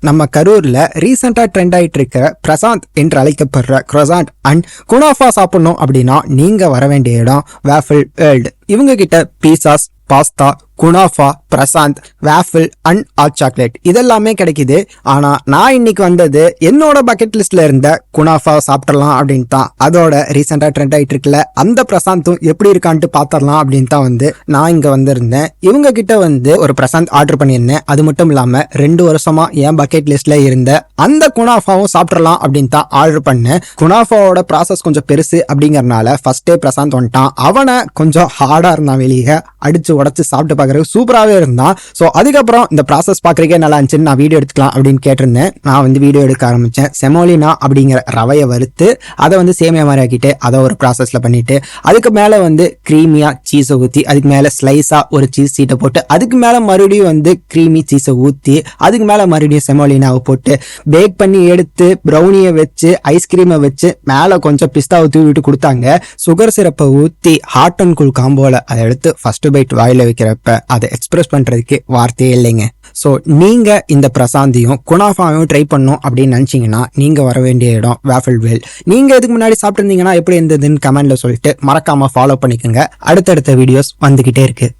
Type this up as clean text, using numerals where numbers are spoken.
நம்ம கரூர்ல ரீசெண்டா ட்ரெண்ட் ஆயிட்டு இருக்க பிரசாந்த் என்று அழைக்கப்படுற croissant அண்ட் குனாஃபா சாப்பிடணும் அப்படின்னா நீங்க வர வேண்டிய இடம் வேஃபிள் வேர்ல்டு. இவங்க கிட்ட pizzas, pasta, kunafa, Prashant, waffle and hot chocolate இதெல்லாமே கிடைக்குது. ஆனா நான் இன்னைக்கு வந்தது என்னோட பக்கெட் லிஸ்ட்ல இருந்த குனாஃபா சாப்பிடலாம் அப்படின்னு தான். அதோட ரீசெண்டா ட்ரெண்ட் ஆயிட்டு இருக்குல்ல அந்த பிரசாந்தும் எப்படி இருக்கான்ட்டு பாத்திரலாம் அப்படின்னு தான் நான் இங்க வந்திருந்தேன். இவங்க கிட்ட ஒரு பிரசாந்த் ஆர்டர் பண்ணியிருந்தேன். அது மட்டும் இல்லாம 2 வருஷமா என் பக்கெட் லிஸ்ட்ல இருந்த அந்த குனாஃபாவும் சாப்பிடலாம் அப்படின்னு தான் ஆர்டர் பண்ணேன். குனாஃபாவோட ப்ராசஸ் கொஞ்சம் பெருசு அப்படிங்கறனால ஃபர்ஸ்டே பிரசாந்த் வந்துட்டான். அவனை கொஞ்சம் ஹார்டா இருந்தான், வெளியே அடிச்சு உடச்சு சாப்பிட்டு பாக்குறது சூப்பராகவே இருந்தான். ஸோ அதுக்கப்புறம் இந்த ப்ராசஸ் பார்க்குறக்கே நல்லா இருந்துச்சுன்னு நான் வீடியோ எடுத்துக்கலாம் அப்படின்னு கேட்டிருந்தேன். நான் வீடியோ எடுக்க ஆரம்பித்தேன். செமோலினா அப்படிங்கிற ரவையை வறுத்து அதை சேமியா மாதிரி ஆக்கிட்டு அதை ஒரு ப்ராசஸில் பண்ணிட்டு அதுக்கு மேலே க்ரீமியாக சீஸை ஊற்றி அதுக்கு மேலே ஸ்லைஸாக ஒரு சீஸ் சீட்டை போட்டு அதுக்கு மேலே மறுபடியும் க்ரீமி சீஸை ஊற்றி அதுக்கு மேலே மறுபடியும் செமோலினாவை போட்டு பேக் பண்ணி எடுத்து ப்ரௌனியை வச்சு ஐஸ்கிரீமை வச்சு மேலே கொஞ்சம் பிஸ்தாவை தூவிட்டு கொடுத்தாங்க. சுகர் சிரப்பை ஊற்றி ஹாட் அண்ட் கூல் காம்போவில் அதை எடுத்து ஃபர்ஸ்ட் பைட் வாயில வைக்கிறப்ப அதை எக்ஸ்பிரஸ் பண்றதுக்கு வார்த்தையே இல்லைங்க. ஸோ நீங்க இந்த பிரசாந்தியும் குனாஃபாவையும் ட்ரை பண்ணும் அப்படின்னு நினைச்சீங்கன்னா நீங்க வர வேண்டிய இடம் வேஃபிள் வேர்ல்ட். நீங்க இதுக்கு முன்னாடி சாப்பிட்டு இருந்தீங்கன்னா எப்படி இருந்ததுன்னு கமெண்ட்ல சொல்லிட்டு மறக்காம ஃபாலோ பண்ணிக்கோங்க. அடுத்தடுத்த வீடியோஸ் வந்துகிட்டே இருக்கு.